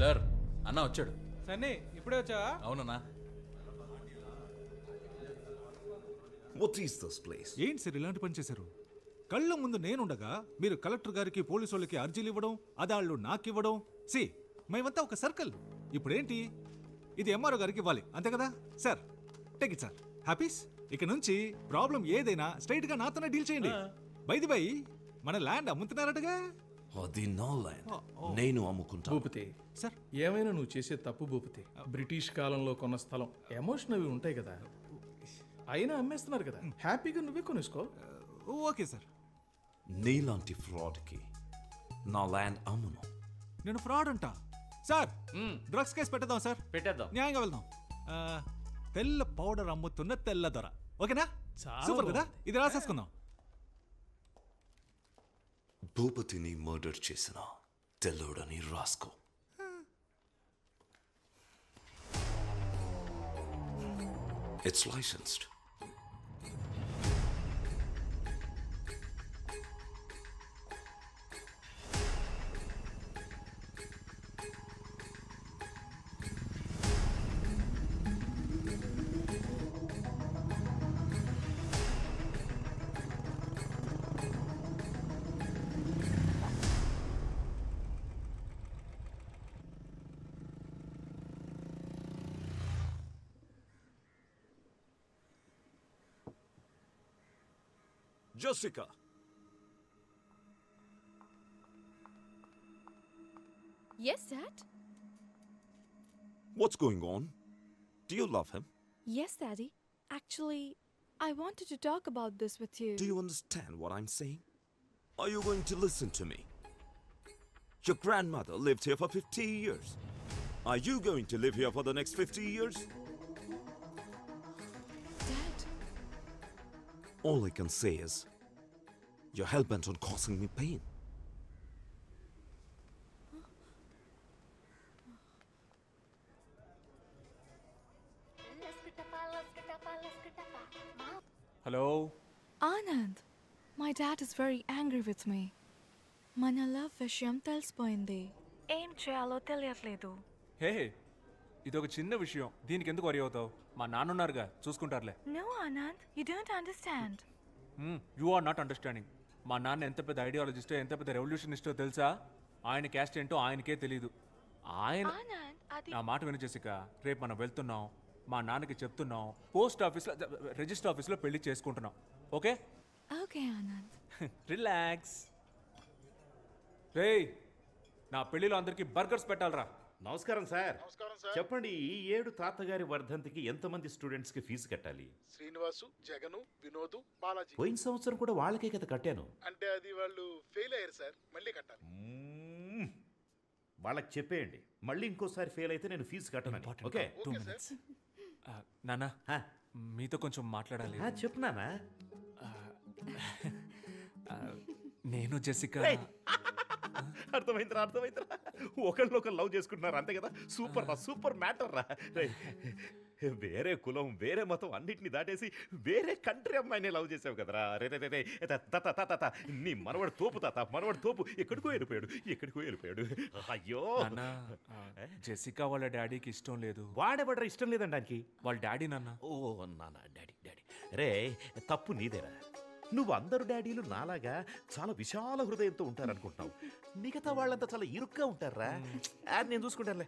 Sir అన్న వచ్చాడు. సన్నీ ఇప్పుడే వచ్చావా? అవునన్నా. What is this place? ఏంటి సార్ ఇలాంటి పని చేశారు? కళ్ళ ముందు నేనుండగా మీరు కలెక్టర్ గారికి పోలీసు వాళ్ళకి అర్జీలు ఇవ్వడం, అదాళ్ళు నాకు ఇవ్వడం. సి మేమంతా ఒక సర్కిల్. ఇప్పుడేంటి ఇది ఎంఆర్ఓ గారికి ఇవ్వాలి అంతే కదా సార్? Take it sir. హ్యాపీస్ ఇక నుంచి ప్రాబ్లం ఏదైనా స్ట్రైట్ గా నాతోనే డీల్ చేయండి. బైది బై మన ల్యాండ్ అమ్ముతున్నారటగా? అది నా ల్యాండ్, నేను అమ్ముకుంటా. భూపతి సార్ ఏమైనా నువ్వు చేసే తప్పు భూపతి. బ్రిటిష్ కాలంలో కొన్న స్థలం, ఎమోషన్ అవి ఉంటాయి కదా, అయినా అమ్మేస్తున్నారు కదా, హ్యాపీగా నువ్వే కొనేసుకో. Okay sir. నీలాంటి ఫ్రాడ్కి నా ల్యాండ్ అమ్మును. నేను ఫ్రాడ్ అంటా సార్? డ్రగ్స్ కేసు పెట్టేద్దాం సార్. పెట్టేద్దాం. న్యాయంగా వెళ్దాం. తెల్ల పౌడర్ అమ్ముతున్న తెల్ల దొర. ఓకేనా? సూపర్ కదా. ఇది రాసేసుకుందాం. భూపతిని మర్డర్ చేసిన తెల్లోడని రాసుకో. It's licensed. Jessica. Yes, Dad? What's going on? Do you love him? Yes, Daddy. Actually, I wanted to talk about this with you. Do you understand what I'm saying? Are you going to listen to me? Your grandmother lived here for 50 years. Are you going to live here for the next 50 years? Dad, All I can say is, you're hell-bent on causing me pain. Hello Anand, my dad is very angry with me. మన love విషయం తెలిసిపోయింది. ఏం చేయాలో తెలియట్లేదు. హే ఇదొక చిన్న విషయం, దీనికి ఎందుకు వరి అవుతావు? మా నాన్నున్నారుగా, చూసుకుంటారులే. No, Anand, you don't understand. You are not understanding. మా నాన్న ఎంత పెద్ద ఐడియాలజిస్టో, ఎంత పెద్ద రెవల్యూషనిస్టో తెలుసా? ఆయన క్యాస్ట్ ఏంటో ఆయనకే తెలీదు. ఆయన Anand, అది నా మాట విను జెసిక. రేపు మనం వెళ్తున్నాం, మా నాన్నకి చెప్తున్నాం, పోస్ట్ ఆఫీస్లో రిజిస్టర్ ఆఫీస్లో పెళ్లి చేసుకుంటున్నాం. ఓకే? ఓకే ఆనంద్. రిలాక్స్. రేయ్, నా పెళ్లిలో అందరికి బర్గర్స్ పెట్టాలరా. నమస్కారం సార్. చెప్పండి, ఈ ఏడు తాతగారి వర్ధంతికి ఎంతమంది స్టూడెంట్స్ కి ఫీజు కట్టాలి? శ్రీనివాసు, జగను, వినోదు, బాలాజీ. పోయిన సంవత్సరం కూడా వాళ్ళకే కదా కట్టాను. అంటే అది వాళ్ళు ఫెయిల్ అయ్యారు సార్, మళ్ళీ కట్టాలి. వాళ్ళకి చెప్పేయండి, మళ్ళీ ఇంకోసారి ఫెయిల్ అయితే నేను ఫీజు కట్టను. ఓకే? 2 minutes. నాన్న, మీతో కొంచెం మాట్లాడాలి. చెప్పు నాన్న. నేను జెసిక. అర్థమైందిరా. ఒకళ్ళు లవ్ చేసుకుంటున్నారు అంతే కదా. సూపర్ మ్యాటర్ రా. వేరే కులం, వేరే మతం అన్నిటిని దాటేసి వేరే కంట్రీ అమ్మాయిని లవ్ చేసావు కదరా. రే నీ మనవడు తోపు ఎక్కడికో వెళ్ళిపోయాడు. అయ్యో, జెసికా వాళ్ళ డాడీకి ఇష్టం లేదు. వాడెవడ్రా ఇష్టం లేదండానికి? వాళ్ళ డాడీ నాన్న. ఓ నాన్న, డాడీ. రే, తప్పు నీదేరా. నువ్వు అందరు డాడీలు నాలాగా చాలా విశాల హృదయంతో ఉంటారనుకుంటున్నావు. మిగతా వాళ్ళంతా చాలా ఇరుగ్గా ఉంటారా. నేను చూసుకుంటానులే.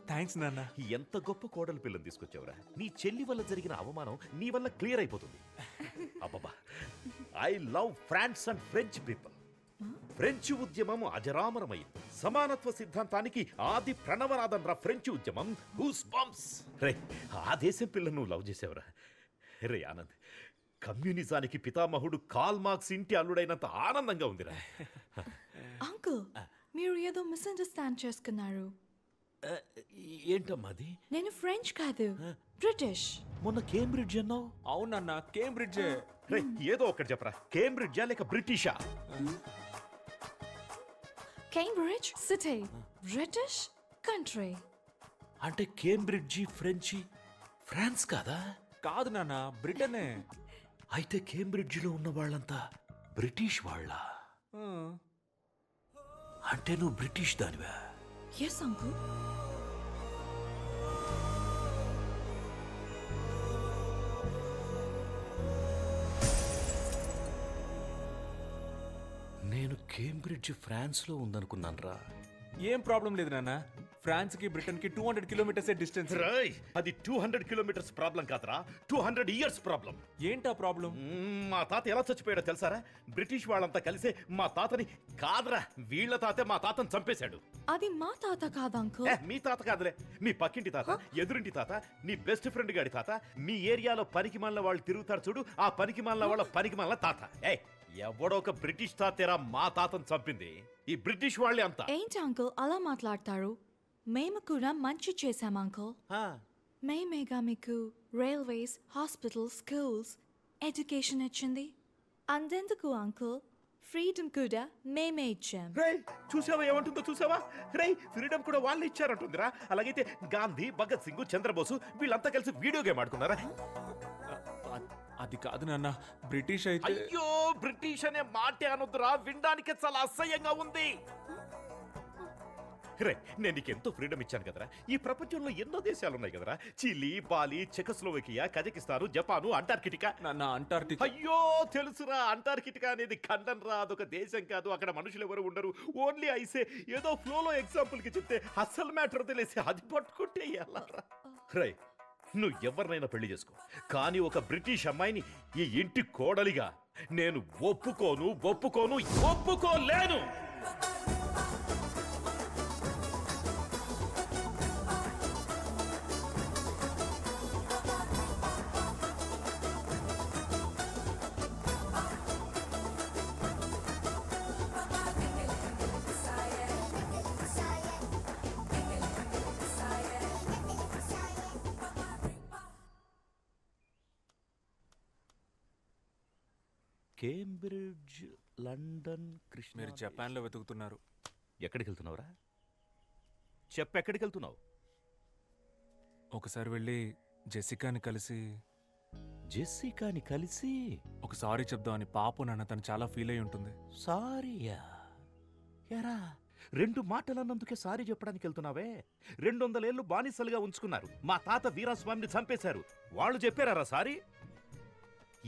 థ్యాంక్స్ నాన్న. ఎంత గొప్ప కోడలు పిల్లని తీసుకొచ్చావురా. నీ చెల్లి వల్ల జరిగిన అవమానం నీ వల్ల క్లియర్ అయిపోతుంది. అబ్బబ్బా, I love France and French people. French ఉద్యమం అజరామరమైంది. సమానత్వ సిద్ధాంతానికి ఆది ప్రణవనాదం రా ఫ్రెంచ్ ఉద్యమం. Goose bumps. రే, ఆ దేశం పిల్లను నువ్వు లవ్ చేసావురా. రే ఆనంద్, కమ్యూనిజానికి పితామహుడు కాల్ మార్క్స్ ఇంటి అల్లుడైనంత ఆనందంగా ఉందిరా. అంకుల్, మీరు ఏదో మిస్అండర్స్టాండ్ చేసుకున్నారు. ఏంటమ్మా అది? నేను ఫ్రెంచ్ కాదు, బ్రిటిష్. మొన్న కేంబ్రిడ్జ్ అన్నావు. అవునన్నా, కేంబ్రిడ్జ్. రే, ఏదో ఒకటి చెప్పరా. కేంబ్రిడ్జా లేక బ్రిటిషా? Cambridge city, British country. అంటే కేంబ్రిడ్జి ఫ్రెంచి ఫ్రాన్స్ కాదా? కాదు నాన్న, బ్రిటనే. అయితే కేంబ్రిడ్జిలో ఉన్న వాళ్ళంతా బ్రిటిష్ వాళ్ళ? అంటే నువ్వు బ్రిటిష్ దానివా? Yes uncle. నేను కేంబ్రిడ్జ్ ఫ్రాన్స్లో ఉందనుకున్నాను రా. ఏం ప్రాబ్లం లేదు నాన్న. ఫ్రాన్స్కి బ్రిటన్కి 200 కిలోమీటర్సే డిస్టెన్స్. రాయ్, అది 200 కిలోమీటర్స్ ప్రాబ్లం కాదురా, 200 ఇయర్స్ ప్రాబ్లం. ఏంటా ప్రాబ్లం? మా తాత ఎలా చచ్చిపోయాడో తెలుసారా? బ్రిటిష్ వాళ్ళంతా కలిసే మా తాతని కాదురా, వీళ్ళ తాతే మా తాతని చంపేశాడు. అది మా తాత కాదు అంకుల్. మీ తాత కాదులే, మీ పక్కింటి తాత, ఎదురింటి తాత, నీ బెస్ట్ ఫ్రెండ్ గాడి తాత, మీ ఏరియాలో పనికి మాలిన వాళ్ళు తిరుగుతారు చూడు, ఆ పనికి మాలిన వాళ్ళ పనికి మాలిన తాత. ఎవడో ఒక బ్రిటిష్ తాతేరా మా తాతను చంపింది. ఈ బ్రిటిష్ వాళ్ళే అంతా. ఏంటి అంకుల్ అలా మాట్లాడతారు? మేము కూడా మంచి చేశాం అంకుల్. మేమేగా మీకు రైల్వేస్, హాస్పిటల్స్, స్కూల్స్, ఎడ్యుకేషన్ ఇచ్చింది. అందెందుకు అంకుల్ ఫ్రీడమ్ కూడా మేమే ఇచ్చాం. రేయ్, చూసావా ఏమంటుందో చూసావా? రేయ్, ఫ్రీడమ్ కూడా వాళ్ళు ఇచ్చారంటుందిరా. అలాగైతే గాంధీ, భగత్ సింగ్, చంద్రబోసు వీళ్ళంతా కలిసి వీడియో గేమ్ ఆడుకున్నారా? అది కాదు నాన్న, బ్రిటిష్ అయితే. అయ్యో, బ్రిటిష్ అనే మాటే అనొద్దురా, వినడానికి చాలా అసహ్యంగా ఉంది. రే, నేను నీకు ఎంతో ఫ్రీడమ్ ఇచ్చాను కదరా. ఈ ప్రపంచంలో ఎన్నో దేశాలు ఉన్నాయి కదరా. Chile, Bali, Czechoslovakia, Kazakhstan, Japan, Antarctica. నాన్న అంటార్టిక్. అయ్యో తెలుసురా, అంటార్కిటికా అనేది ఖండం రా, అదొక దేశం కాదు. అక్కడ మనుషులు ఎవరు ఉండరు. ఓన్లీ ఐసే. ఏదో ఫ్లోలో ఎగ్జాంపుల్ కి చెప్తే అస్సలు మ్యాటర్ తెలిసి అది పట్టుకుంటే ఎలా రా? రై, నువ్వు ఎవరినైనా పెళ్లి చేసుకో, కానీ ఒక బ్రిటిష్ అమ్మాయిని ఈ ఇంటి కోడలిగా నేను ఒప్పుకోలేను. Cambridge, London, Krishna. మీరు జపాన్లో వెతుకుతున్నారు. ఎక్కడికి వెళ్తున్నావురా? ఎక్కడికి వెళ్తున్నావు? ఒకసారి వెళ్ళి జెసికాని కలిసి ఒక సారీ చెప్దామని. పాపం నాన్న, తను చాలా ఫీల్ అయి ఉంటుంది. సారీయా? ఎరా, 2 మాటలు అన్నందుకే సారీ చెప్పడానికి వెళ్తున్నావే? 200 ఏళ్ళు బానిసలుగా ఉంచుకున్నారు. మా తాత వీరాస్వామిని చంపేశారు. వాళ్ళు చెప్పారా సారీ?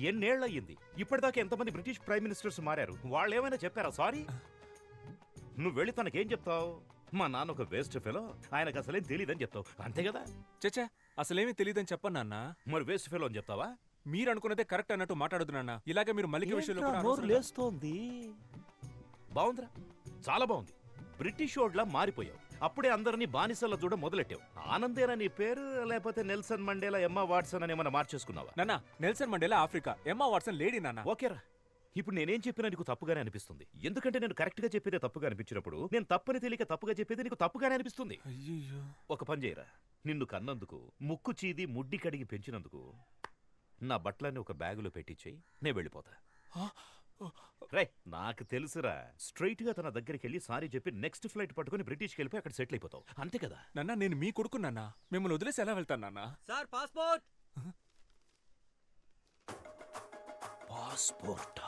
ఎన్నేళ్లయ్యింది? ఇప్పటిదాకా ఎంతమంది బ్రిటిష్ ప్రైమ్ మినిస్టర్స్ మారారు? వాళ్ళు ఏమైనా చెప్పారా సారీ? నువ్వు వెళ్ళి తనకేం చెప్తావు? మా నాన్న ఒక వేస్ట్ ఫెలో, ఆయనకు అసలేం తెలియదని చెప్తావు, అంతే కదా? చచ్చా, అసలేమీ తెలియదని చెప్పను నాన్న. మరి వేస్ట్ ఫెలో అని చెప్తావా? మీరు అనుకున్నదే కరెక్ట్ అన్నట్టు మాట్లాడదు నాన్న. ఇలాగే మీరు మల్లిక విషయంలో కూడా నోరు అనవసరంగా- లేస్తోంది. బాగుందిరా, చాలా బాగుంది. బ్రిటిష్ ఓడ్లా మారిపోయావు. అప్పుడే అందరినీ బానిసల్లో చూడ మొదలెట్టావు. ఆనందేనా నీ పేరు? లేకపోతే నెల్సన్ మండేలా, ఎమ్మా వాట్సన్ అని ఏమైనా మార్చేసుకున్నావా? నాన్న, Nelson Mandela Africa, Emma Watson lady నాన్న. ఓకేరా, ఇప్పుడు నేనేం చెప్పినా నీకు తప్పుగానే అనిపిస్తుంది. ఎందుకంటే నేను కరెక్ట్ గా చెప్పేదే తప్పుగా అనిపించినప్పుడు, నేను తప్పని తెలియక తప్పుగా చెప్పేది నీకు తప్పుగానే అనిపిస్తుంది. అయ్యో, ఒక పని చేయరా, నిన్ను కన్నందుకు, ముక్కు చీది ముడ్డి కడిగి పెంచినందుకు నా బట్టలన్నీ ఒక బ్యాగులో పెట్టించేయి, నేను వెళ్ళిపోతా. రే, నాకు తెలుసురా. స్ట్రైట్ గా తన దగ్గరికి వెళ్ళి సారీ చెప్పి నెక్స్ట్ ఫ్లైట్ పట్టుకుని బ్రిటిష్కి వెళ్ళిపోయి అక్కడ సెటిల్ అయిపోతావు, అంతే కదా? నాన్న, నేను మీ కొడుకు నాన్న. మిమ్మల్ని వదిలేసి ఎలా వెళ్తాను నాన్న? Sir passport. Passport.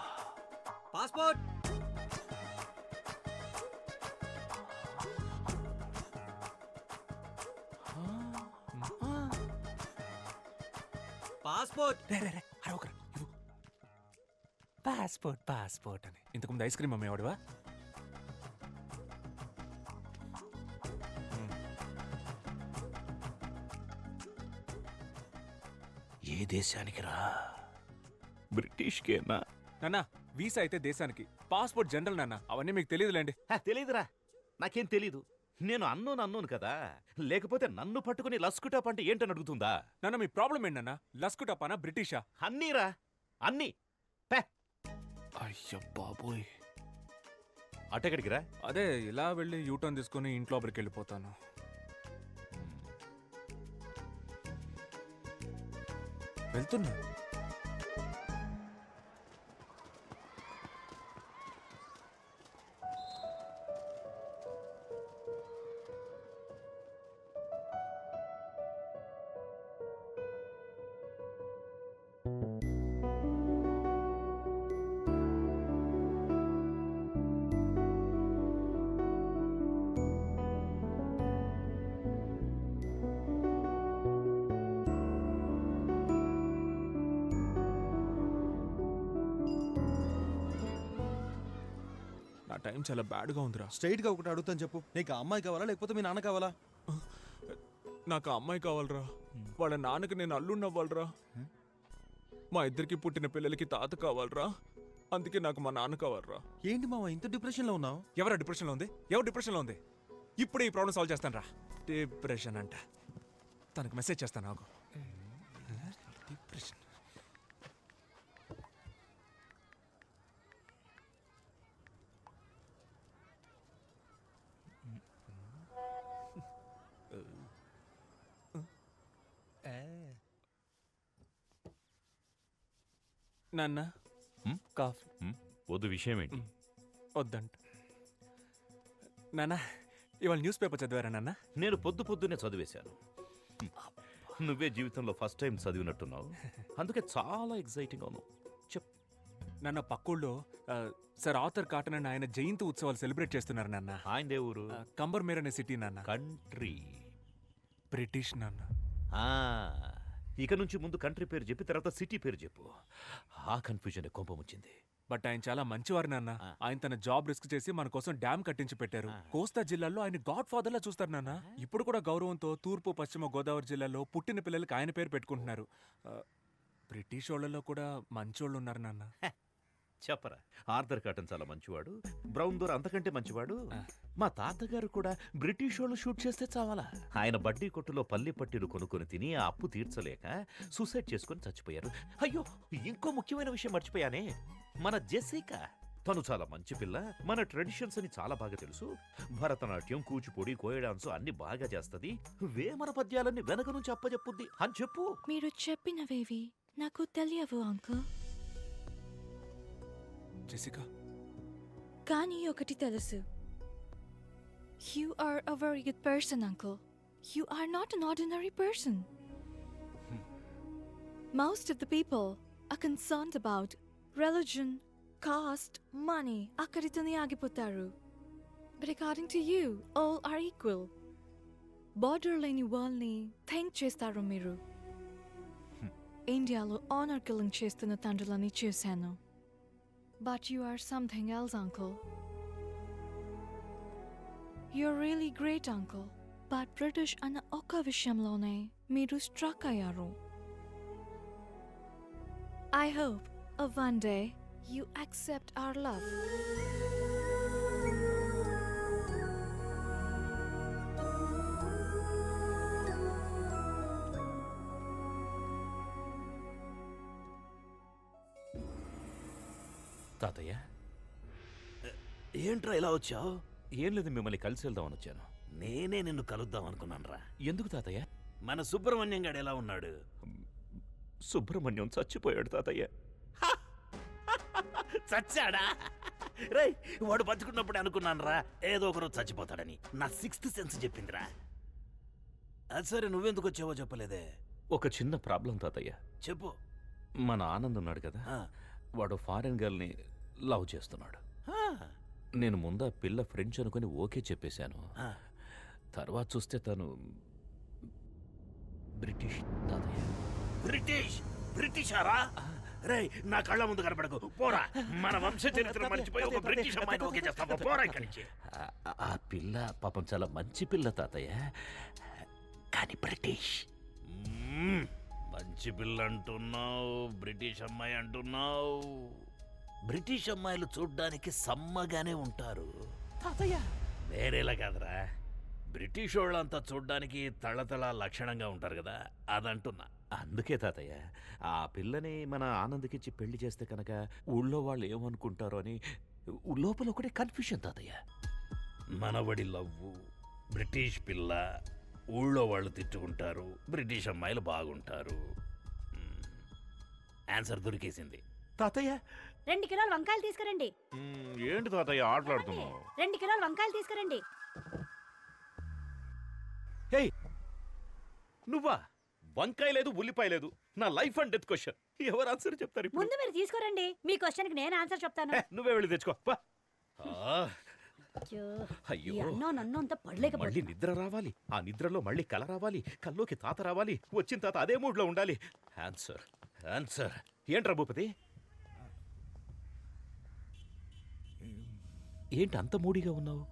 Passport. Passport అని ఇంతకుముందు ఐస్ క్రీమ్ అమ్మేవాడువా? ఏ దేశానికి రా? బ్రిటిష్కేనా? నాన్న, వీసా అయితే దేశానికి, పాస్పోర్ట్ జనరల్ నాన్న. అవన్నీ మీకు తెలియదులేండి. తెలీదురా, నాకేం తెలీదు. నేను అన్నోను కదా. లేకపోతే నన్ను పట్టుకుని లస్కుటాప్ అంటే ఏంటని అడుగుతుందా? నాన్న, మీ ప్రాబ్లం ఏంటన్నా? లస్కుటపానా, బ్రిటిషా? అన్నీరా, అన్నీ. అయ్యో బాబోయ్. అటెక్కడికి రా? అదే ఇలా వెళ్ళి యూటర్న్ తీసుకుని ఇంట్లోపలికి వెళ్ళిపోతాను. వెళ్తున్నా. టైం చాలా బ్యాడ్గా ఉందిరా. స్ట్రైట్గా ఒకటి అడుగుతాను చెప్పు, నీకు ఆ అమ్మాయి కావాలా లేకపోతే మీ నాన్న కావాలా? నాకు ఆ అమ్మాయి కావాలరా. వాళ్ళ నాన్నకి నేను అల్లుండి అవ్వాలరా. మా ఇద్దరికి పుట్టిన పిల్లలకి తాత కావాలరా. అందుకే నాకు మా నాన్న కావాలరా. ఏంటి మామ ఇంత డిప్రెషన్లో ఉన్నావు? ఎవరు డిప్రెషన్లో ఉంది? ఎవరు డిప్రెషన్లో ఉంది? ఇప్పుడే ఈ ప్రాబ్లం సాల్వ్ చేస్తాను రా. డిప్రెషన్ అంట. తనకు మెసేజ్ చేస్తాను నాకు. డిప్రెషన్. నాన్న కాఫీ. వద్దు, విషయం ఏంటి? వద్దంట. నాన్న ఇవాళ న్యూస్ పేపర్ చదివారా నాన్న? నేను పొద్దున్నే చదివేశాను. నువ్వే జీవితంలో ఫస్ట్ టైం చదివినట్టున్నావు, అందుకే చాలా ఎక్సైటింగ్ ఉన్నావు. చెప్. నాన్న పక్కూళ్ళో సార్ ఆర్థర్ కాటన్ అని ఆయన జయంతి ఉత్సవాలు సెలబ్రేట్ చేస్తున్నారు నాన్న. ఆయనదే ఊరు? కంబర్మేర్ అనే సిటీ నాన్న. కంట్రీ? బ్రిటిష్ నాన్న. ఇక నుంచి ముందు కంట్రీ పేరు చెప్పి తర్వాత సిటీ పేరు చెప్పు. ఆ కన్ఫ్యూజన్ కోపం వచ్చింది. బట్ ఆయన చాలా మంచివారు నాన్న. ఆయన తన జాబ్ రిస్క్ చేసి మన కోసం డ్యామ్ కట్టించి పెట్టారు. కోస్తా జిల్లాలో ఆయన గాడ్ ఫాదర్ లా చూస్తారు నాన్న. ఇప్పుడు కూడా గౌరవంతో తూర్పు పశ్చిమ గోదావరి జిల్లాలో పుట్టిన పిల్లలకి ఆయన పేరు పెట్టుకుంటున్నారు. బ్రిటిష్ వాళ్ళలో కూడా మంచోళ్ళు ఉన్నారు నాన్న. చెప్పరా, ఆర్థర్ కాటన్ చాలా మంచివాడు, బ్రౌన్ దోర్ అంతకంటే మంచివాడు. మా తాతగారు కూడా బ్రిటిష్ వాళ్ళు షూట్ చేస్తే చావాలా. ఆయన బడ్డీ కొట్టులో పల్లి పట్టీలు కొనుక్కొని తిని ఆ అప్పు తీర్చలేక సూసైడ్ చేసుకుని చచ్చిపోయారు. అయ్యో, ఇంకో ముఖ్యమైన విషయం మర్చిపోయానే. మన జెసికా, తను చాలా మంచి పిల్ల. మన ట్రెడిషన్స్ అని చాలా బాగా తెలుసు. భరతనాట్యం, కూచిపూడి, కోయ డాన్స్ అన్ని బాగా చేస్తది. వేమన పద్యాలన్నీ వెనక నుంచి అప్పచెప్పుద్ది అని చెప్పు. మీరు చెప్పినవేవి నాకు తెలియవు అంకుల్. జెసికా, కానీ ఒకటి తెలుసు. You are a very good person, uncle. You are not an ordinary person. Most of the people are concerned about religion, caste, money. Akkaritone agipotaru. But according to you, all are equal. Border leni world ni think chestaru miru. Indialo honor killing chestunna tandrulani chusanu. But you are something else, uncle. You're really great, uncle. But British ana oka vishamlone meeru struck ayaru. I hope one day you accept our love. తాతయ్య, ఏంట్రా ఇలా వచ్చావు? ఏం లేదు, మిమ్మల్ని కలిసి వెళ్దామని వచ్చాను. నేనే నిన్ను కలుద్దాం అనుకున్నానురా. ఎందుకు తాతయ్య? మన సుబ్రహ్మణ్యం గాడు ఎలా ఉన్నాడు? సుబ్రహ్మణ్యం చచ్చిపోయాడు తాతయ్య. చచ్చాడా? రై, వాడు బతుకున్నప్పుడు అనుకున్నానురా ఏదో ఒకరోజు చచ్చిపోతాడని. నా 6th సెన్స్ చెప్పిందిరా. అది సరే, నువ్వెందుకు వచ్చావో చెప్పలేదే. ఒక చిన్న ప్రాబ్లం తాతయ్య. చెప్పు. మన ఆనంద్ ఉన్నాడు కదా, వాడు ఫారెన్ గర్ల్ని లవ్ చేస్తున్నాడు. నేను ముందా పిల్ల ఫ్రెంచ్ అనుకుని ఓకే చెప్పేశాను. తర్వాత చూస్తే తను బ్రిటిష్ తాతయ్య. బ్రిటిష్? బ్రిటిషారా? రే, నా కళ్ళ ముందు కనపడకు, పోరా. మన వంశ చరిత్ర మర్చిపోయి ఒక బ్రిటిష్ అమ్మాయిని ఓకే చేస్తావా? పోరా ఇక్కడి నుంచి. ఆ పిల్ల పాపం చాలా మంచి పిల్ల తాతయ్య, కానీ బ్రిటిష్. మంచి పిల్ల అంటున్నావు, బ్రిటిష్ అమ్మాయి అంటున్నావు. బ్రిటిష్ అమ్మాయిలు చూడ్డానికి సమ్మగానే ఉంటారు తాతయ్య. వేరేలా కాదురా, బ్రిటిష్ వాళ్ళంతా చూడ్డానికి తళతళ లక్షణంగా ఉంటారు కదా, అదంటున్నా. అందుకే తాతయ్య, ఆ పిల్లని మన ఆనంద్కిచ్చి పెళ్లి చేస్తే కనుక ఊళ్ళో వాళ్ళు ఏమనుకుంటారో అని లోపల ఒకటే కన్ఫ్యూషన్ తాతయ్య. మనవడి లవ్వు, బ్రిటిష్ పిల్ల, ఊళ్ళో వాళ్ళు తిట్టుకుంటారు, బ్రిటిష్ అమ్మాయిలు బాగుంటారు. ఆన్సర్ దొరికేసింది తాతయ్య. 2 కిలోల వంకాయలు తీసుకురండి. ఏంటి తాతయ్య ఆటలాడుతున్నావు? 2 కిలోల వంకాయలు తీసుకురండి. నువ్వా? వంకాయ లేదు, ఉల్లిపాయ లేదు. నా లైఫ్ అండ్ డెత్ క్వశ్చన్. ఎవరు ఆన్సర్ చెప్తారు ఇప్పుడు? ముందు మీరు తీసుకురండి, మీ క్వశ్చన్కి నేను ఆన్సర్ చెప్తాను. నువ్వే వెళ్ళి తెచ్చుకో. అయ్యో, నన్ను అంత పడలేకపోతే మళ్ళీ నిద్ర రావాలి, ఆ నిద్రలో మళ్ళీ కల రావాలి, కల్లోకి తాత రావాలి, వచ్చిన తాత అదే మూడ్లో ఉండాలి. ఆన్సర్ ఆన్సర్ ఏంట్రా భూపతి? ఏంటి అంత మూడిగా ఉన్నావు?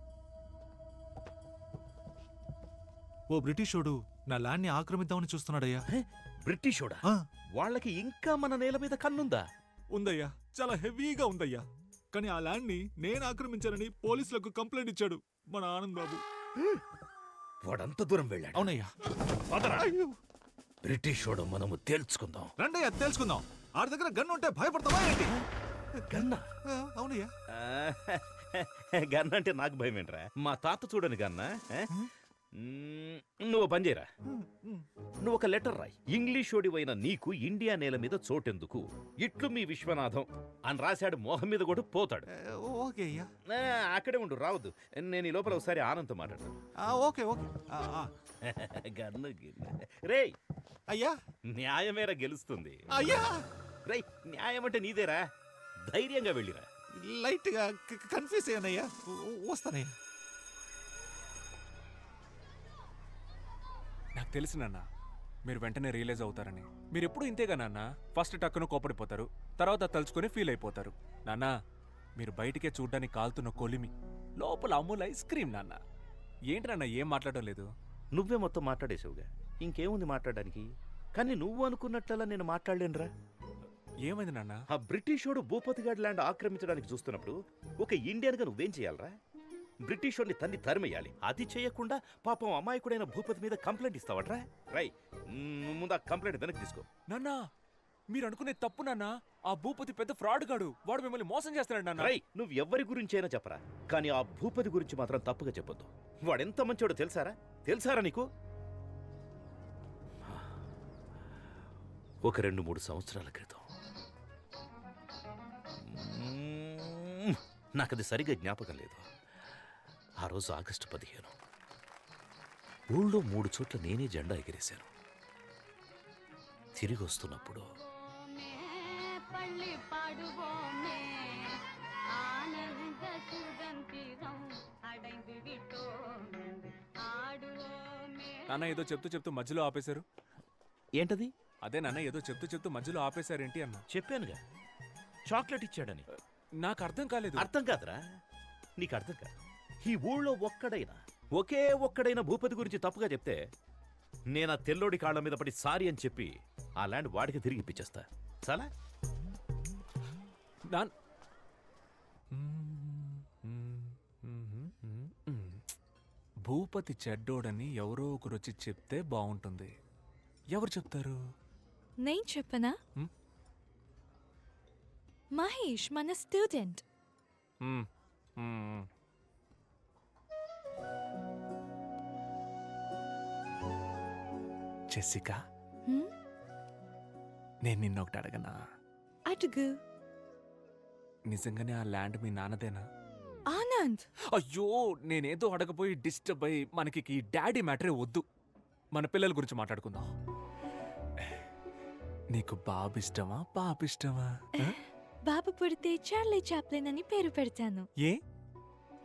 ఓ బ్రిటిషోడు నా ల్యాండ్ని ఆక్రమిద్దామని చూస్తున్నాడయ్యా. బ్రిటిషోడా? వాళ్ళకి ఇంకా మన నేల మీద కన్నుందా? ఉందయ్యా, చాలా హెవీగా ఉందయ్యా. కానీ ఆ ల్యాండ్ని నేను ఆక్రమించానని పోలీసులకు కంప్లైంట్ ఇచ్చాడు మన ఆనంద్ బాబు. వాడంత దూరం వెళ్ళాడు. అవునయ్యా. బ్రిటిషోడు మనము తేల్చుకుందాం. రండయ్యా తేల్చుకుందాం. ఆడి దగ్గర గన్ను ఉంటే భయపడతావా ఏంటి? గన్నా? అవునయ్యా. గన్న అంటే నాకు భయం ఏంట్రా? మా తాత చూడని గన్నా. నువ్వు పని చేయరా, నువ్వు ఒక లెటర్ రాయి. ఇంగ్లీషోడివైన నీకు ఇండియా నేల మీద చోటెందుకు, ఇట్లు మీ విశ్వనాథం అని రాశాడు. మోహం మీద కూడా పోతాడు. ఓకే అయ్యా. అక్కడే ఉండు, రావద్దు. నేను ఈ లోపల ఒకసారి ఆనంద్ మాట్లాడతాను. Okay okay. గన్ను రే అయ్యా. న్యాయమేరా గెలుస్తుంది. అయ్యా రే, న్యాయం అంటే నీదేరా, ధైర్యంగా వెళ్ళిరా. లైట్ గా కన్ఫ్యూజ్ అయ్యానయ్యా. వస్తానయ్యా. నాకు తెలుసు నాన్న, మీరు వెంటనే రియలైజ్ అవుతారని. మీరు ఎప్పుడు ఇంతేగా నాన్న, ఫస్ట్ టక్కును కోపడిపోతారు, తర్వాత తలుచుకొని ఫీల్ అయిపోతారు. నాన్న, మీరు బయటికే చూడ్డానికి కాలుతున్న కొలిమి, లోపల అమూల్ ఐస్ క్రీమ్. నాన్న ఏంటి నాన్న ఏం మాట్లాడడం లేదు? నువ్వే మొత్తం మాట్లాడేసావుగా, ఇంకేముంది మాట్లాడడానికి? కానీ నువ్వు అనుకున్నట్లలా నేను మాట్లాడలేనురా. ఏమైంది నాన్న? ఆ బ్రిటిషోడు భూపతిగాడ్ ల్యాండ్ ఆక్రమించడానికి చూస్తున్నప్పుడు ఒక ఇండియన్గా నువ్వేం చేయాలరా? బ్రిటిషోడిని తన్ని తరిమేయాలి. అది చేయకుండా పాపం అమాయకుడైన భూపతి మీద కంప్లైంట్ ఇస్తావట్రా? రై, ముందు ఆ కంప్లైంట్ వెనక్కి తీసుకో. నాన్న, మీరు అనుకునే తప్పు నాన్న. ఆ భూపతి పెద్ద ఫ్రాడ్ గాడు, వాడు మిమ్మల్ని మోసం చేస్తున్నాడు నాన్న. రై, నువ్వు ఎవరి గురించి అయినా చెప్పరా, కానీ ఆ భూపతి గురించి మాత్రం తప్పుగా చెప్పొద్దు. వాడెంత మంచోడో తెలుసారా నీకు? ఒక 2-3 సంవత్సరాల క్రితం, నాకది సరిగ్గా జ్ఞాపకం లేదు, ఆ రోజు ఆగస్టు 15, ఊళ్ళో 3 చోట్ల నేనే జెండా ఎగిరేశాను. తిరిగి వస్తున్నప్పుడు నాన్న ఏదో చెప్తూ మధ్యలో ఆపేశారు. ఏంటది? అదే నాన్న, ఏదో చెప్తూ మధ్యలో ఆపేశారేంటి అన్న. చెప్పానుగా, చాక్లెట్ ఇచ్చాడని. నాకు అర్థం కాలేదు. అర్థం కాదురా, నీకు అర్థం కాదు. ఈ ఊళ్ళో ఒకే ఒక్కడైనా భూపతి గురించి తప్పుగా చెప్తే నేను ఆ తెల్లోడి కాళ్ళ మీద పడి సారీ అని చెప్పి ఆ ల్యాండ్ వాడికి తిరిగి ఇప్పించేస్తా. చాలా భూపతి చెడ్డోడని ఎవరో ఒకరు వచ్చి చెప్తే బాగుంటుంది. ఎవరు చెప్తారు? నేను చెప్పనా? మహేష్, మన స్టూడెంట్. జెసికా, నేను నిన్నొకటి అడగనా? అడుగు. నిజంగానే ఆ ల్యాండ్ మీ నాన్నదేనా? ఆనంద్, అయ్యో, నేనేదో అడగపోయి డిస్టర్బ్ అయ్యి మనకి ఈ డాడీ మ్యాటరే వద్దు, మన పిల్లల గురించి మాట్లాడుకుందాం. నీకు బాబు ఇష్టమా పాప ఇష్టమా? బాబు పుడితే చార్లీ చాప్లిన్ అని పేరు పెడతాను. ఏ?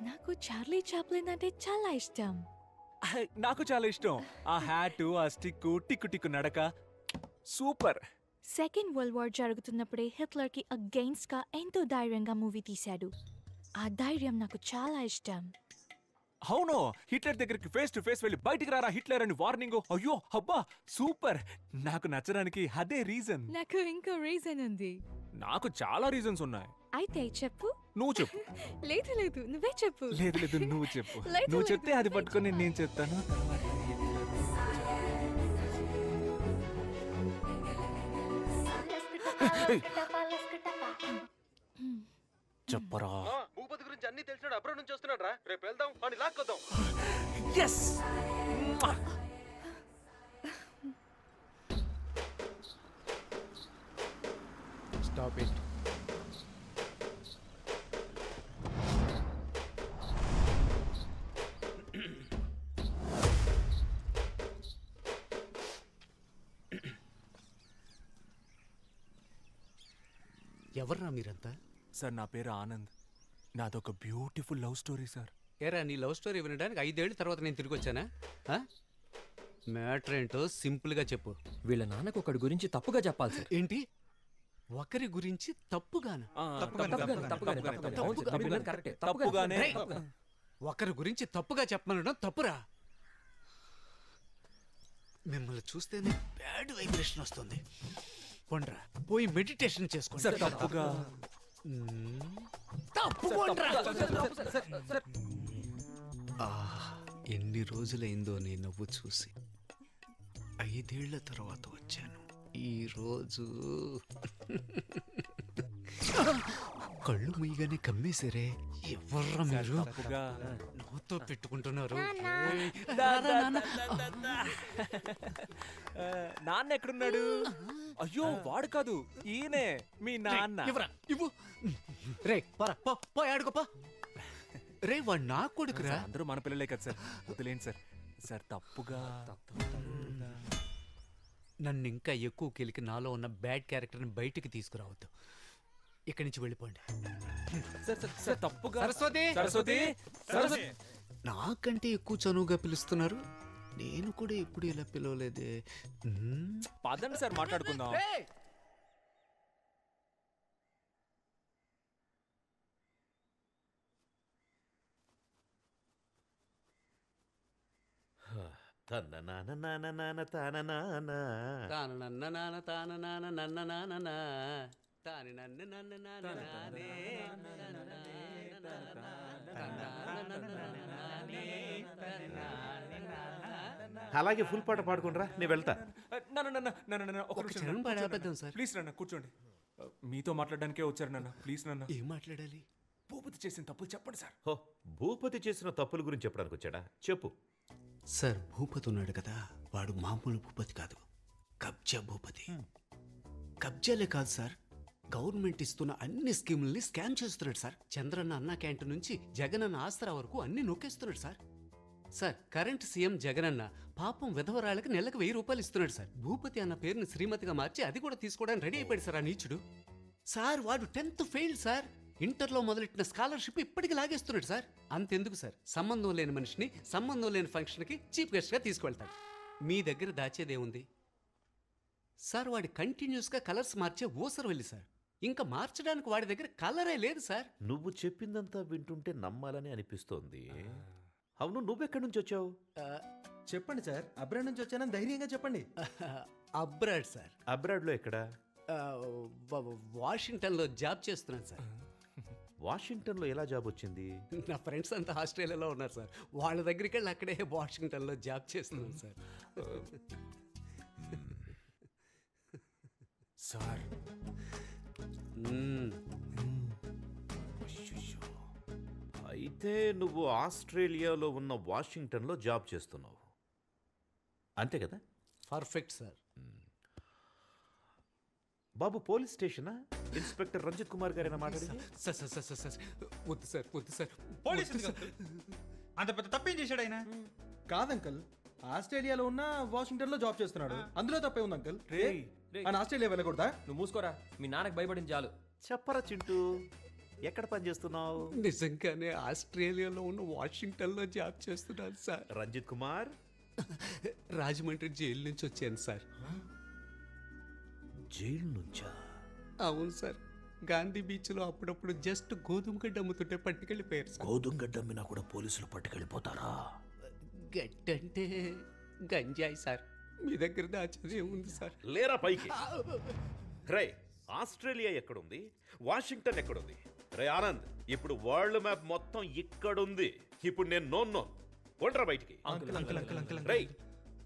నాకు చార్లీ చాప్లిన్ అంటే చాలా ఇష్టం. నాకు చాలా ఇష్టం. ఆ హ్యాట్, ఆ స్టిక్, టిక్కు టిక్కు నడక సూపర్. సెకండ్ వరల్డ్ వార్ జరుగుతున్నప్పుడే హిట్లర్ కి అగెయిన్స్ట్ గా ఎంతో ధైర్యంగా మూవీ తీశాడు. ఆ ధైర్యం నాకు చాలా ఇష్టం. అవును, హిట్లర్ దగ్గరికి ఫేస్ టు ఫేస్ వెళ్ళి బయటికి రారా హిట్లర్ అని వార్నింగ్. అయ్యో అబ్బా సూపర్. నాకు నచ్చడానికి అదే రీజన్. నాకు ఇంకో రీజన్ ఉంది. నాకు చాలా రీజన్స్ ఉన్నాయి. అయితే చెప్పు. నువ్వు చెప్పు. లేదు నువ్వే చెప్పు. లేదు నువ్వు చెప్పు. నువ్వు చెప్తే అది పట్టుకొని నేను చెప్తాను. చెప్పరా. భూపతి గురించి అన్ని తెలిసినాడు, అబ్రాడ్ నుంచి వస్తున్నాడు రా. రేపు వెళ్దాం అని లాక్కొద్దాం. ఎస్. Stop it. ఎవర్రా మీరంతా? సార్, నా పేరు ఆనంద్. నాదొక బ్యూటిఫుల్ లవ్ స్టోరీ సార్. ఏరా, నీ లవ్ స్టోరీ వినడానికి 5 ఏళ్ళ తర్వాత నేను తిరిగి వచ్చానా? మ్యాటర్ ఏంటో సింపుల్గా చెప్పు. వీళ్ళ నాన్నకు ఒకటి గురించి తప్పుగా చెప్పాలి సార్. ఏంటి? ఒకరి గురించి తప్పుగానా? తప్పుగానే. రేయ్, ఒకరి గురించి తప్పుగా చెప్పమనడం తప్పురా. మిమ్మల్ని చూస్తేనే బ్యాడ్ వైబ్రేషన్ వస్తుంది. పోండ్రా, పోయి మెడిటేషన్ చేసుకోండి. సార్ తప్పుగా. తప్పు పోండ్రా. ఎన్ని రోజులైందో నీ నవ్వు చూసి. 5 ఏళ్ల తర్వాత వచ్చాను. ఈ రోజు కళ్ళు ముయ్యగానే కమ్మేశారే. ఎవర్రా మీరు? నాతో పెట్టుకుంటున్నారు. నాన్న ఎక్కడున్నాడు? అయ్యో వాడు కాదు, ఈయనే మీ నాన్న. ఇవ్వు. రే పో ఆడుకోపా. రే వాడు నా కొడుకురా. అందరూ మన పిల్లలే కదా సార్, వదిలేండి సార్. సార్ తప్పుగా. నన్ను ఇంకా ఎక్కువ కెలికి నాలో ఉన్న బ్యాడ్ క్యారెక్టర్ని బయటికి తీసుకురావద్దు. ఇక్కడి నుంచి వెళ్ళిపోండి. తప్పుగా. సరస్వతి నాకంటే ఎక్కువ చనువుగా పిలుస్తున్నారు. నేను కూడా ఎప్పుడు ఇలా పిలవలేదే. పదండి సార్ మాట్లాడుకుందాం. అలాగే ఫుల్ పాట పాడుకుంటారా, నేను వెళ్తా. ప్లీజ్ నాన్న కూర్చోండి. మీతో మాట్లాడడానికే వచ్చారు నాన్న. ప్లీజ్ నాన్న. ఏం మాట్లాడాలి? భూపతి చేసిన తప్పులు చెప్పండి సార్. హో, భూపతి చేసిన తప్పుల గురించి చెప్పడానికి వచ్చాడా? చెప్పు. సార్, భూపతి ఉన్నాడు కదా, వాడు మామూలు భూపతి కాదు, కబ్జా భూపతి. కబ్జాలే కాదు సార్, గవర్నమెంట్ ఇస్తున్న అన్ని స్కీముల్ని స్కామ్ చేస్తున్నాడు సార్. చంద్రన్న అన్న క్యాంటీన్ నుంచి జగనన్న ఆసరా వరకు అన్ని నొక్కేస్తున్నాడు sir. Sir, current CM Jagananna పాపం విధవరాళ్ళకి నెలకు 1000 రూపాయలు ఇస్తున్నాడు సార్. భూపతి అన్న పేరుని శ్రీమతిగా మార్చి అది కూడా తీసుకోవడానికి రెడీ అయిపోయాడు సార్ ఆ నీచుడు. సార్, వాడు 10th ఫెయిల్ సార్. ఇంటర్లో మొదలెట్టిన స్కాలర్షిప్ ఇప్పటికి లాగేస్తున్నాడు సార్. అంతెందుకు సార్, సంబంధం లేని మనిషిని సంబంధం లేని ఫంక్షన్కి చీఫ్ గెస్ట్గా తీసుకువెళ్తాడు. మీ దగ్గర దాచేదేముంది సార్? వాడి కంటిన్యూస్గా కలర్స్ మార్చే ఊసరు వెళ్ళి సార్. ఇంకా మార్చడానికి వాడి దగ్గర కలరే లేదు సార్. నువ్వు చెప్పిందంతా వింటుంటే నమ్మాలని అనిపిస్తోంది. అవును, నువ్వెక్కడి నుంచి వచ్చావు? చెప్పండి సార్, అబ్రాడ్ నుంచి వచ్చానని ధైర్యంగా చెప్పండి. Abroad sir. అబ్రాడ్లో ఎక్కడ? వాషింగ్టన్లో జాబ్ చేస్తున్నాను సార్. వాషింగ్టన్లో ఎలా జాబ్ వచ్చింది? నా ఫ్రెండ్స్ అంతా ఆస్ట్రేలియాలో ఉన్నారు సార్. వాళ్ళ దగ్గరికి వెళ్ళి అక్కడే వాషింగ్టన్లో జాబ్ చేస్తున్నాను సార్. సార్ అయితే నువ్వు ఆస్ట్రేలియాలో ఉన్న వాషింగ్టన్లో జాబ్ చేస్తున్నావు, అంతే కదా? Perfect sir. బాబు, పోలీస్ స్టేషనా? ఇన్స్పెక్టర్ రంజిత్ కుమార్ గారైనా మాట్లాడింది? సార్ సార్ సార్ సార్ వద్దు సార్, వద్దు సార్. పోలీస్ అంత పెద్ద తప్పేం చేశాడు ఆయన? కాదు అంకల్, ఆస్ట్రేలియాలో ఉన్న వాషింగ్టన్ లో జాబ్ చేస్తున్నాడు, అందులో తప్పే ఉంది అంకల్. ఆయన ఆస్ట్రేలియా వెళ్ళకూడదా? నువ్వు మూసుకోరా, మీ నాన్నకు భయపడింది చాలు. చెప్పరా చింటూ, ఎక్కడ పని చేస్తున్నావు? నిజంగానే ఆస్ట్రేలియాలో ఉన్న వాషింగ్టన్లో జాబ్ చేస్తున్నాను సార్. రంజిత్ కుమార్, రాజమండ్రి జైలు నుంచి వచ్చాను సార్. జైలు నుంచా? అవును సార్. గాంధీ బీచ్లో అప్పుడప్పుడు జస్ట్ గోధుమ గడ్డ అమ్ముతుంటే పట్టుకెళ్ళిపోయారు సార్. గోధుమ గడ్డ అమ్మినా కూడా పోలీసులు పట్టుకెళ్ళిపోతారా? గడ్డంటే గంజాయి సార్. మీ దగ్గర దాచేది ఏముంది సార్? లేరా పైకి. రే, ఆస్ట్రేలియా ఎక్కడుంది, వాషింగ్టన్ ఎక్కడుంది? రే ఆనంద్, ఇప్పుడు వరల్డ్ మ్యాప్ మొత్తం ఇక్కడుంది. ఇప్పుడు నేను నోన్ ఒంటరా బయటికి. రే,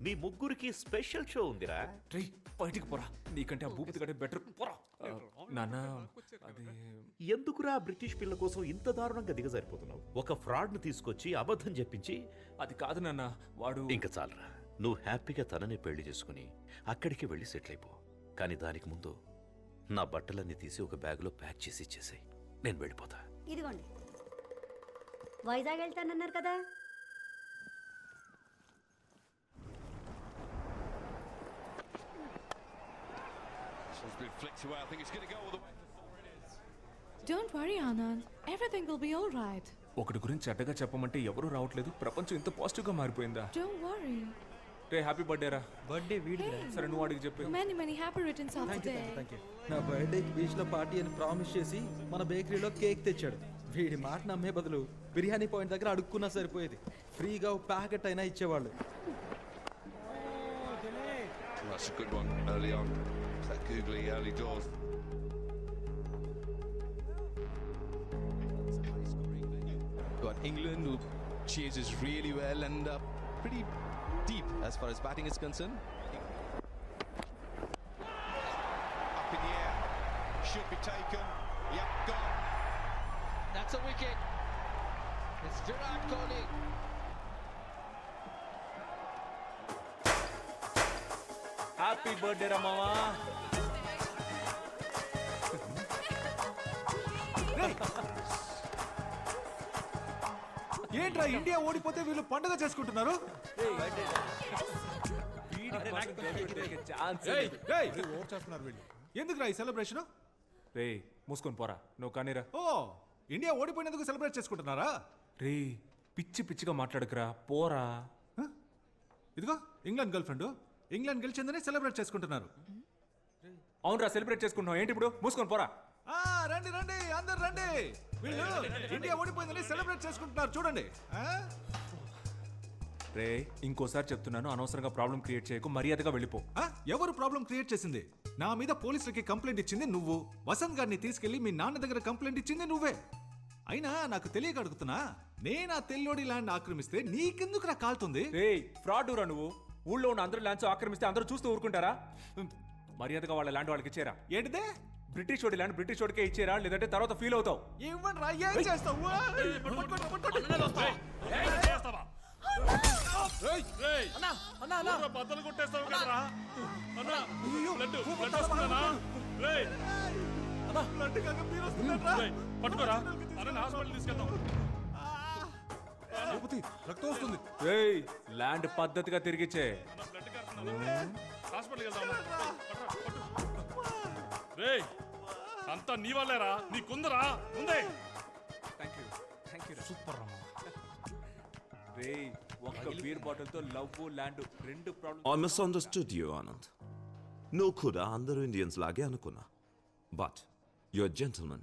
మీ ముగ్గురికి స్పెషల్ షో ఉందిరా. రే బయటికి పోరా, నీకంటే ఆ భూపతి కంటే బెటర్. పోరా నాన్న. అది ఎందుకురా బ్రిటిష్ పిల్ల కోసం ఇంత దారుణంగా దిగజారిపోతున్నావు? ఒక ఫ్రాడ్ ను తీసుకొచ్చి అబద్ధం చెప్పించి. అది కాదు నాన్న, వాడు. ఇంకా చాలరా, నువ్వు హ్యాపీగా తనని పెళ్లి చేసుకుని అక్కడికి వెళ్ళి సెటిల్ అయిపో. కానీ దానికి ముందు నా బట్టలన్నీ తీసి ఒక బ్యాగ్లో ప్యాక్ చేసి ఇచ్చేసాయి, నేను వెళ్ళిపోతా. ఇదిగోండి, వైజాగ్ వెళ్తానన్నారు కదా. Don't worry, Anand. Everything will be all right. ఒకటి గురించి చెడ్డగా చెప్పమంటే ఎవరూ రావట్లేదు. ప్రపంచం ఇంత పాజిటివ్గా మారిపోయిందా? Don't worry. Ray happy birthday రా. బర్త్డే వీడికి సరే నువ్వు అడిగి చెప్పు. Many, many happy returns of the day. Thank you. నా బర్త్డేకి బీచ్ లో పార్టీ అని ప్రామిస్ చేసి మన బేకరీలో కేక్ తెచ్చాడు. వీడి మాట నమ్మే బదులు బిర్యానీ పాయింట్ దగ్గర అడుక్కున్నా సరిపోయేది. ఫ్రీగా ప్యాకెట్ అయినా ఇచ్చేవాళ్ళు. That's a good one early on. That googly early doors. Got England who chases really well and pretty deep as far as batting is concerned. Up in the air. Should be taken. Yep, gone. That's a wicket. It's Virat Kohli. Happy birthday రా మావా. ఏంట్రా India ఓడిపోతే వీళ్ళు పండుగ చేసుకుంటున్నారు? ఎందుకురా ఈ celebration? రే మూసుకొని పోరా నువ్వు కానీరా. ఓ ఇండియా ఓడిపోయినందుకు సెలబ్రేట్ చేసుకుంటున్నారా? రే పిచ్చి పిచ్చిగా మాట్లాడుకురా పోరా. ఇదిగో ఇంగ్లాండ్ గర్ల్ ఫ్రెండ్, ఇంగ్లాండ్ గెలిచిందని సెలబ్రేట్ చేసుకుంటున్నారు. అవునరా సెలబ్రేట్ చేసుకుంటున్నావు ఏంటి ఇప్పుడు? మూసుకొని పోరా. రండి రండి అందరు రండి. వీళ్ళు ఇండియా ఓడిపోయిందని సెలబ్రేట్ చేసుకుంటున్నారు చూడండి. రే ఇంకోసారి చెప్తున్నాను, అనవసరంగా ప్రాబ్లం క్రియేట్ చేయకు, మర్యాదగా వెళ్ళిపో. ఎవరు ప్రాబ్లం క్రియేట్ చేసింది? నా మీద పోలీసులకి కంప్లైంట్ ఇచ్చింది నువ్వు. వసంత్ గారిని తీసుకెళ్లి మీ నాన్న దగ్గర కంప్లైంట్ ఇచ్చింది నువ్వే. అయినా నాకు తెలియక అడుగుతున్నా, నేను ఆ తెల్లోడి ల్యాండ్ ఆక్రమిస్తే నీకెందుకు నా కాలుతుంది? రే ఫ్రాడ్ రా నువ్వు. ఊళ్ళో ఉన్న అందరూ ల్యాండ్స్ ఆక్రమిస్తే అందరూ చూస్తూ ఊరుకుంటారా? మర్యాదగా వాళ్ళ ల్యాండ్ వాళ్ళకి ఇచ్చేరా. ఏంటిదే? బ్రిటిష్ వాడి ల్యాండ్ బ్రిటిష్ వాడికే ఇచ్చేరా, లేదంటే తర్వాత ఫీల్ అవుతావు. ఇవ్వండి రా, ఏం చేస్తావు? బద్దలు కొట్టేస్తావు కదరా అన్నా. బ్లడ్ వస్తుందనా? పట్టుకోరా అన్న, హాస్పిటల్ తీసుకెళ్తాం. రక్తం వస్తుంది. ల్యాండ్ పద్ధతిగా తిరిగిచ్చే. హాస్పిటల్కి వెళ్దాం. రే అంతా నీ వాళ్ళేరా, నీకుందరా ముందే. సూపర్ రా రే ఒక్క బీర్ బాటిల్ తో లవ్ ల్యాండ్ రెండు problem. I misunderstood you, Anand. No kuda andaru Indians lage anukunna. But you're a gentleman.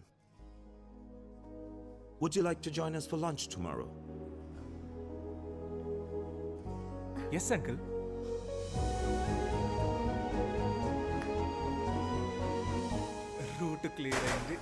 Would you like to join us for lunch tomorrow? Yes, uncle. Route clear అయింది.